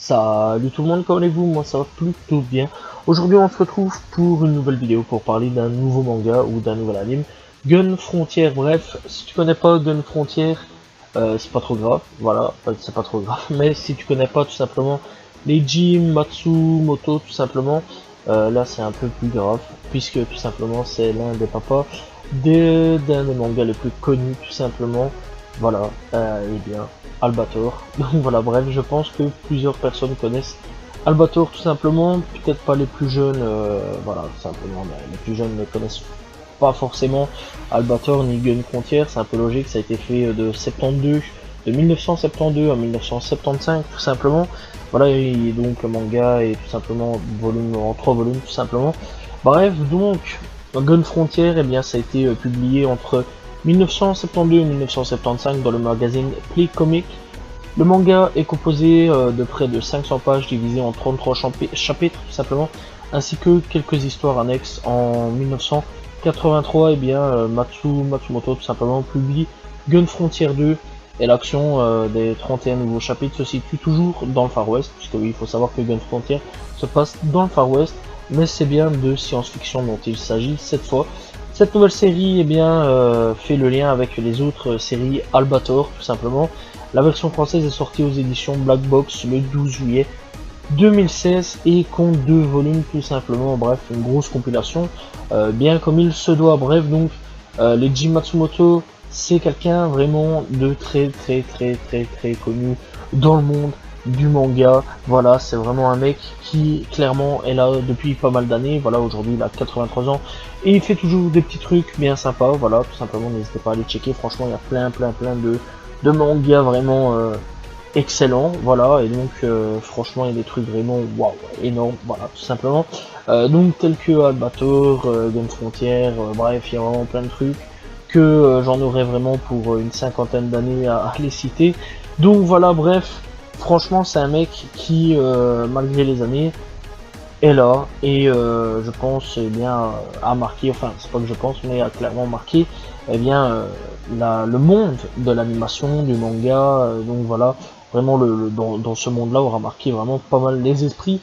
Salut tout le monde, comment allez-vous? Moi ça va plutôt bien. Aujourd'hui on se retrouve pour une nouvelle vidéo pour parler d'un nouveau manga ou d'un nouvel anime. Gun Frontier, bref, si tu connais pas Gun Frontier, c'est pas trop grave, voilà, c'est pas trop grave. Mais si tu connais pas tout simplement les Jim, Matsumoto tout simplement, là c'est un peu plus grave, puisque tout simplement c'est l'un des papas d'un des mangas les plus connus tout simplement. Voilà, et bien, Albator. Donc voilà, bref, je pense que plusieurs personnes connaissent Albator tout simplement, peut-être pas les plus jeunes, voilà, tout simplement, mais les plus jeunes ne connaissent pas forcément Albator ni Gun Frontier, c'est un peu logique, ça a été fait de 1972 à 1975 tout simplement. Voilà, et donc le manga est tout simplement volume en 3 volumes tout simplement. Bref, donc Gun Frontier, eh bien ça a été publié entre 1972 et 1975 dans le magazine Play Comic. Le manga est composé de près de 500 pages divisées en 33 chapitres tout simplement, ainsi que quelques histoires annexes. En 1983, eh bien, Matsumoto tout simplement publie Gun Frontier 2 et l'action des 31 nouveaux chapitres se situe toujours dans le Far West, puisque oui, il faut savoir que Gun Frontier se passe dans le Far West, mais c'est bien de science-fiction dont il s'agit cette fois. Cette nouvelle série fait le lien avec les autres séries Albator tout simplement. La version française est sortie aux éditions Black Box le 12 juillet 2016 et compte 2 volumes tout simplement, bref, une grosse compilation, bien comme il se doit. Bref, donc, Leiji Matsumoto, c'est quelqu'un vraiment de très connu dans le monde du manga. Voilà, c'est vraiment un mec qui clairement est là depuis pas mal d'années. Voilà, aujourd'hui il a 83 ans et il fait toujours des petits trucs bien sympas. Voilà, tout simplement, n'hésitez pas à aller checker. Franchement, il y a plein de mangas vraiment excellents. Voilà, et donc franchement, il y a des trucs vraiment waouh, énormes. Voilà, tout simplement. Donc, tels que Albator, Gun Frontier, bref, il y a vraiment plein de trucs que j'en aurais vraiment pour une cinquantaine d'années à les citer. Donc voilà, bref, franchement c'est un mec qui, malgré les années, est là et je pense eh bien a marqué, enfin c'est pas que je pense, mais a clairement marqué eh bien le monde de l'animation, du manga, donc voilà, vraiment dans ce monde-là aura marqué vraiment pas mal les esprits,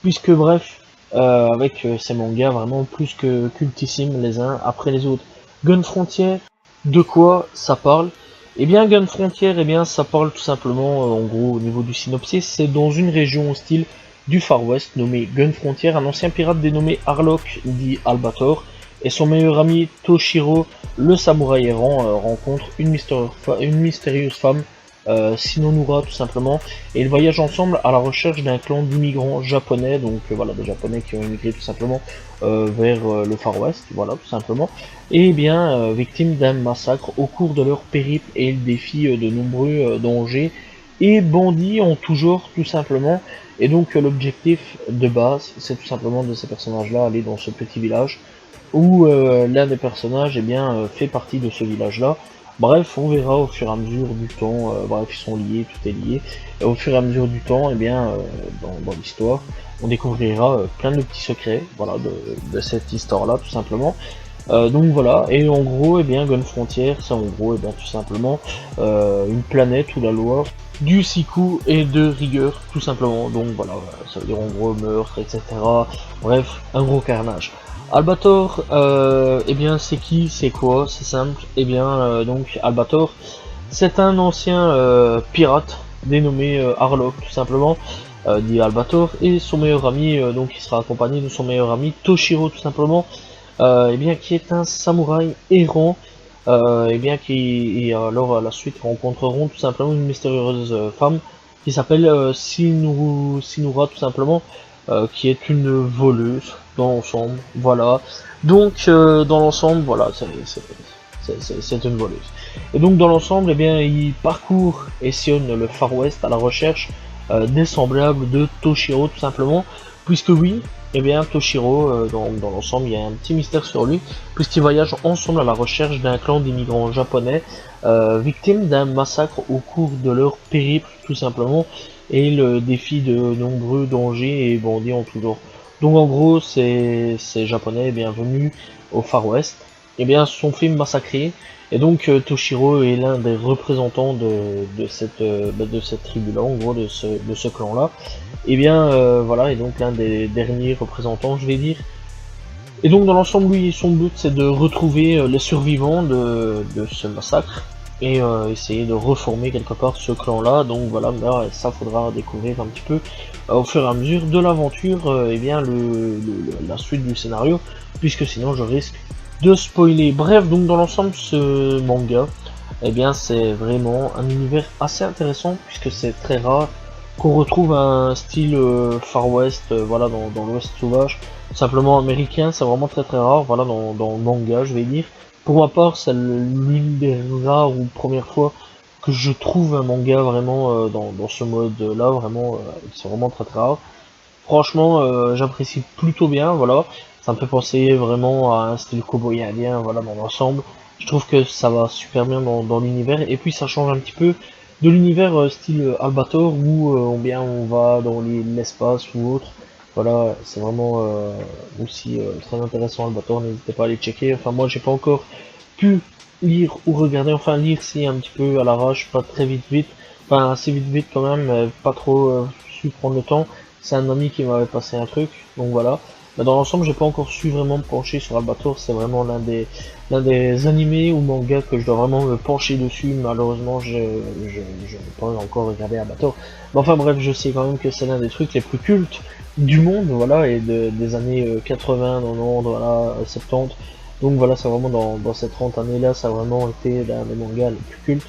puisque bref, avec ces mangas vraiment plus que cultissimes les uns après les autres. Gun Frontier, de quoi ça parle? Eh bien, Gun Frontier, eh bien, ça parle tout simplement, en gros, au niveau du synopsis, c'est dans une région hostile du Far West nommée Gun Frontier, un ancien pirate dénommé Harlock, dit Albator, et son meilleur ami Toshiro, le samouraï errant, rencontrent une mystérieuse femme, Sinonura tout simplement, et ils voyagent ensemble à la recherche d'un clan d'immigrants japonais, donc voilà, des japonais qui ont immigré tout simplement vers le Far West, voilà, tout simplement, et bien victimes d'un massacre au cours de leur périple, et ils défient de nombreux dangers et bandits en tout genre, tout simplement. Et donc l'objectif de base, c'est tout simplement de ces personnages-là aller dans ce petit village où l'un des personnages fait partie de ce village-là. Bref, on verra au fur et à mesure du temps, bref, ils sont liés, tout est lié. Et au fur et à mesure du temps, dans l'histoire, on découvrira plein de petits secrets, voilà, de cette histoire-là, tout simplement. Donc voilà, et en gros, Gun Frontier, c'est en gros, tout simplement, une planète où la loi du siku et de rigueur, tout simplement. Donc voilà, ça veut dire en gros meurtre, etc. Bref, un gros carnage. Albator, c'est qui, c'est quoi, c'est simple. Donc Albator, c'est un ancien pirate dénommé Harlock, tout simplement, dit Albator, et son meilleur ami, donc il sera accompagné de son meilleur ami Toshiro, tout simplement, qui est un samouraï errant, qui et alors à la suite rencontreront tout simplement une mystérieuse femme qui s'appelle Sinura tout simplement, qui est une voleuse dans l'ensemble, voilà. Donc dans l'ensemble, voilà, c'est une voleuse. Et donc dans l'ensemble, il parcourt et sillonne le Far West à la recherche des semblables de Toshiro tout simplement, puisque oui, Toshiro, dans l'ensemble, il y a un petit mystère sur lui, puisqu'ils voyagent ensemble à la recherche d'un clan d'immigrants japonais, victimes d'un massacre au cours de leur périple, tout simplement, et le défi de nombreux dangers et bandits en tout genre. Donc en gros, ces japonais, bienvenus au Far West, eh bien, se sont fait massacrer. Et donc Toshiro est l'un des représentants de cette tribu-là, en gros de ce clan-là. Et bien voilà, et donc l'un des derniers représentants, je vais dire. Et donc dans l'ensemble, lui, son but c'est de retrouver les survivants de ce massacre et essayer de reformer quelque part ce clan-là. Donc voilà, là, ça faudra découvrir un petit peu au fur et à mesure de l'aventure, et bien la suite du scénario, puisque sinon je risque de spoiler. Bref, donc dans l'ensemble, ce manga, eh bien c'est vraiment un univers assez intéressant, puisque c'est très rare qu'on retrouve un style Far West, voilà, dans l'Ouest sauvage, simplement américain, c'est vraiment très très rare, voilà, dans le manga, je vais dire. Pour ma part, c'est l'une des rares ou premières fois que je trouve un manga vraiment dans ce mode-là, vraiment, c'est vraiment très très rare. Franchement, j'apprécie plutôt bien, voilà. Ça me fait penser vraiment à un style cowboy indien, voilà, dans l'ensemble. Je trouve que ça va super bien dans l'univers, et puis ça change un petit peu de l'univers style Albator, où bien on va dans l'espace ou autre. Voilà, c'est vraiment aussi très intéressant Albator, n'hésitez pas à aller checker. Enfin, moi j'ai pas encore pu lire ou regarder, enfin lire si un petit peu à l'arrache, pas très vite, enfin assez vite quand même, mais pas trop su prendre le temps. C'est un ami qui m'avait passé un truc, donc voilà. Mais dans l'ensemble, j'ai pas encore su vraiment me pencher sur Albator, c'est vraiment l'un des animés ou mangas que je dois vraiment me pencher dessus. Malheureusement, je n'ai pas encore regardé Albator. Mais enfin bref, je sais quand même que c'est l'un des trucs les plus cultes du monde, voilà, et des années 80, 90, voilà, 70. Donc voilà, c'est vraiment dans ces 30 années-là, ça a vraiment été l'un des mangas les plus cultes.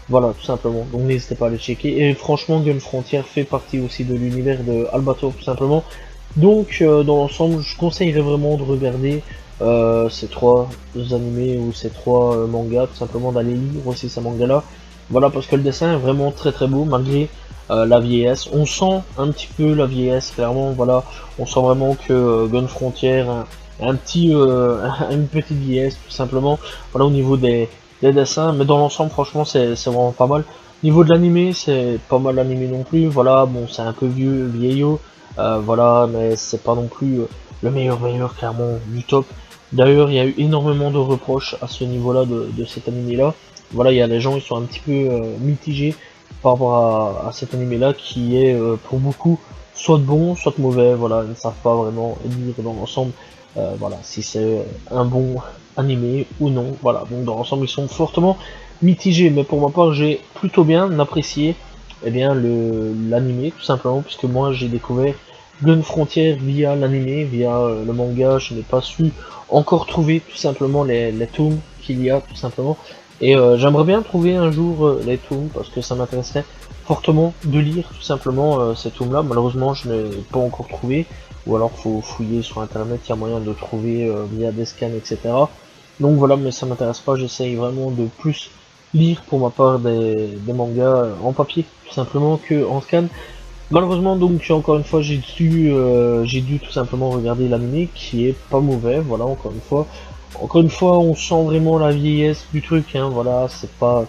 Voilà, tout simplement. Donc n'hésitez pas à aller checker. Et franchement, Gun Frontier fait partie aussi de l'univers de Albator, tout simplement. Donc dans l'ensemble, je conseillerais vraiment de regarder ces trois animés ou ces trois mangas, tout simplement d'aller lire aussi ces mangas-là. Voilà, parce que le dessin est vraiment très très beau, malgré la vieillesse. On sent un petit peu la vieillesse, clairement, voilà. On sent vraiment que Gun Frontier un petit, une petite vieillesse, tout simplement. Voilà, au niveau des dessins, mais dans l'ensemble, franchement, c'est vraiment pas mal. Niveau de l'animé, c'est pas mal l'animé non plus. Voilà, bon, c'est un peu vieillot, voilà, mais c'est pas non plus le meilleur clairement du top. D'ailleurs, il y a eu énormément de reproches à ce niveau-là de cet animé-là. Voilà, il y a les gens, ils sont un petit peu mitigés par rapport à cet animé-là, qui est pour beaucoup soit de bon, soit de mauvais. Voilà, ils ne savent pas vraiment dire dans l'ensemble, voilà, si c'est un bon animé ou non. Voilà, donc dans l'ensemble, ils sont fortement mitigés. Mais pour ma part, j'ai plutôt bien apprécié bien l'animé, tout simplement, puisque moi j'ai découvert Gun Frontier via l'animé, via le manga. Je n'ai pas su encore trouver tout simplement les tomes qu'il y a, tout simplement. Et j'aimerais bien trouver un jour les tomes, parce que ça m'intéresserait fortement de lire tout simplement ces tomes-là. Malheureusement, je n'ai pas encore trouvé, ou alors faut fouiller sur internet, il y a moyen de trouver via des scans, etc. Donc voilà, mais ça m'intéresse pas, j'essaye vraiment de plus lire pour ma part des mangas en papier, tout simplement, que en scan. Malheureusement, donc encore une fois, j'ai dû tout simplement regarder l'anime, qui est pas mauvais, voilà, encore une fois. Encore une fois, on sent vraiment la vieillesse du truc, hein, voilà, c'est pas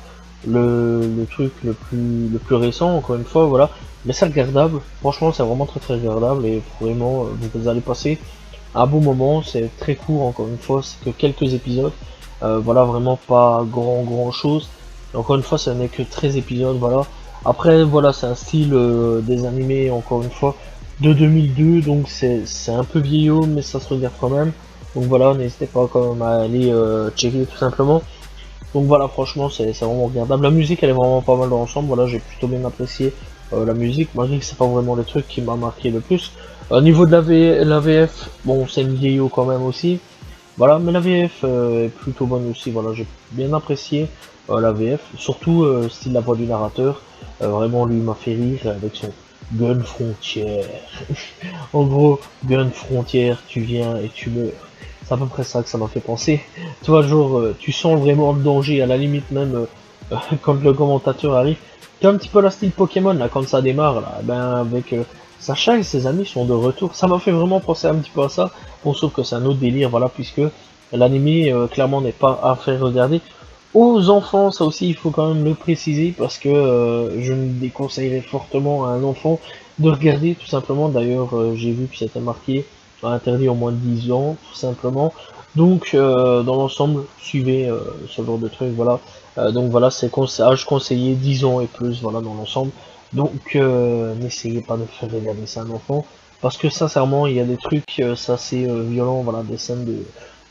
le truc le plus récent, encore une fois, voilà. Mais c'est regardable, franchement, c'est vraiment très très regardable, et vraiment, vous allez passer un bon moment, c'est très court, encore une fois, c'est que quelques épisodes, voilà, vraiment pas grand chose. Encore une fois, ça n'est que 13 épisodes, voilà. Après, voilà, c'est un style des animés, encore une fois, de 2002, donc c'est un peu vieillot, mais ça se regarde quand même. Donc voilà, n'hésitez pas quand même à aller checker tout simplement. Donc voilà, franchement, c'est vraiment regardable. La musique, elle est vraiment pas mal dans l'ensemble. Voilà, j'ai plutôt bien apprécié la musique, malgré que c'est pas vraiment le truc qui m'a marqué le plus. Au niveau de la VF, bon, c'est une vieillot quand même aussi. Voilà, mais la VF est plutôt bonne aussi. Voilà, j'ai bien apprécié la VF, surtout style la voix du narrateur. Vraiment, lui m'a fait rire avec son Gun Frontière. En gros, Gun Frontière, tu viens et tu meurs. C'est à peu près ça que ça m'a fait penser. Tu vois, genre, tu sens vraiment le danger, à la limite même quand le commentateur arrive. Tu as un petit peu la style Pokémon, là, quand ça démarre, là, ben, avec Sacha et ses amis sont de retour. Ça m'a fait vraiment penser un petit peu à ça. Bon, sauf que c'est un autre délire, voilà, puisque l'anime, clairement, n'est pas à faire regarder aux enfants. Ça aussi, il faut quand même le préciser, parce que je me déconseillerais fortement à un enfant de regarder, tout simplement. D'ailleurs, j'ai vu que c'était marqué interdit au moins de 10 ans, tout simplement. Donc, dans l'ensemble, suivez ce genre de truc, voilà. Donc voilà, c'est âge conseillé 10 ans et plus, voilà, dans l'ensemble. Donc, n'essayez pas de faire regarder ça à un enfant, parce que sincèrement, il y a des trucs, c'est assez violent, voilà, des scènes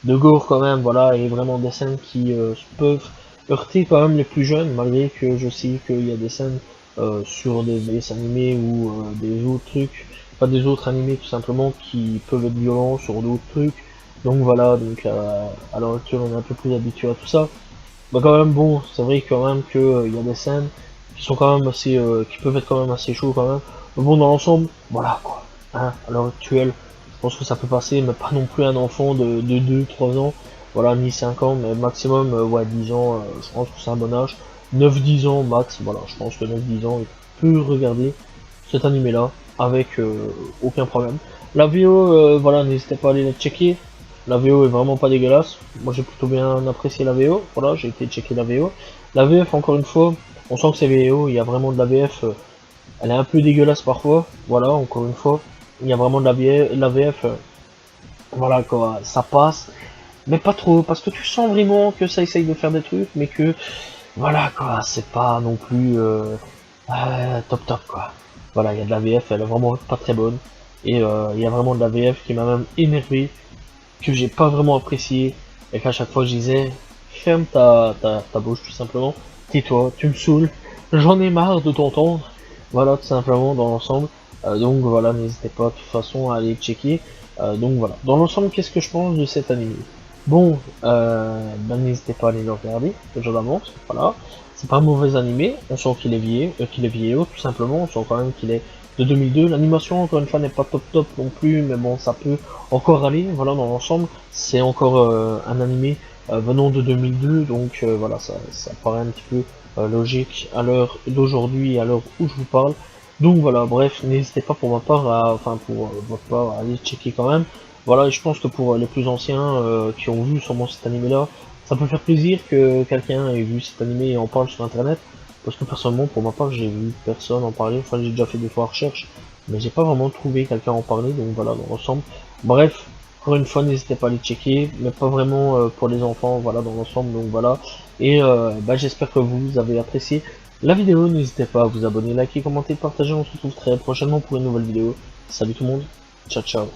de gore quand même, voilà, et vraiment des scènes qui peuvent heurter quand même les plus jeunes, malgré que je sais qu'il y a des scènes sur des dessins animés ou des autres trucs, pas des autres animés tout simplement qui peuvent être violents sur d'autres trucs. Donc voilà, donc à l'heure actuelle on est un peu plus habitué à tout ça. Mais quand même bon, c'est vrai quand même que il y a des scènes qui sont quand même assez, qui peuvent être quand même assez chauds quand même. Mais bon dans l'ensemble, voilà quoi. Hein, à l'heure actuelle, je pense que ça peut passer, mais pas non plus un enfant de 2-3 ans, voilà, ni 5 ans, mais maximum ouais 10 ans, je pense que c'est un bon âge. 9-10 ans max, voilà, je pense que 9-10 ans, il peut regarder cet animé là avec aucun problème. La VO, voilà, n'hésitez pas à aller la checker. La VO est vraiment pas dégueulasse. Moi j'ai plutôt bien apprécié la VO. Voilà, j'ai été checker la VO. La VF, encore une fois, on sent que c'est VO, il y a vraiment de la VF. Elle est un peu dégueulasse parfois. Voilà, encore une fois. Il y a vraiment de la VF. Voilà quoi, ça passe. Mais pas trop, parce que tu sens vraiment que ça essaye de faire des trucs, mais que voilà quoi, c'est pas non plus top top quoi. Voilà, il y a de la VF, elle est vraiment pas très bonne. Et il y a vraiment de la VF qui m'a même énervé, que j'ai pas vraiment apprécié. Et qu'à chaque fois je disais, ferme ta bouche tout simplement, tais-toi, tu me saoules, j'en ai marre de t'entendre. Voilà, tout simplement dans l'ensemble. Donc voilà, n'hésitez pas de toute façon à aller checker. Donc voilà, dans l'ensemble, qu'est-ce que je pense de cet anime? Bon, ben n'hésitez pas à aller le regarder, déjà d'avance, voilà. C'est pas un mauvais animé, on sent qu'il est vieillot, tout simplement, on sent quand même qu'il est de 2002. L'animation, encore une fois, n'est pas top top non plus, mais bon, ça peut encore aller, voilà, dans l'ensemble. C'est encore un animé venant de 2002, donc voilà, ça paraît un petit peu logique à l'heure d'aujourd'hui, à l'heure où je vous parle. Donc voilà, bref, n'hésitez pas pour ma part, enfin pour votre part, à aller checker quand même. Voilà, je pense que pour les plus anciens qui ont vu sûrement cet animé-là, ça peut faire plaisir que quelqu'un ait vu cet animé et en parle sur internet. Parce que personnellement, pour ma part, j'ai vu personne en parler. Enfin, j'ai déjà fait des fois recherches, mais j'ai pas vraiment trouvé quelqu'un en parler. Donc voilà, dans l'ensemble. Bref, encore une fois, n'hésitez pas à les checker, mais pas vraiment pour les enfants. Voilà, dans l'ensemble. Donc voilà. Et bah, j'espère que vous avez apprécié la vidéo. N'hésitez pas à vous abonner, liker, commenter, partager. On se retrouve très prochainement pour une nouvelle vidéo. Salut tout le monde. Ciao, ciao.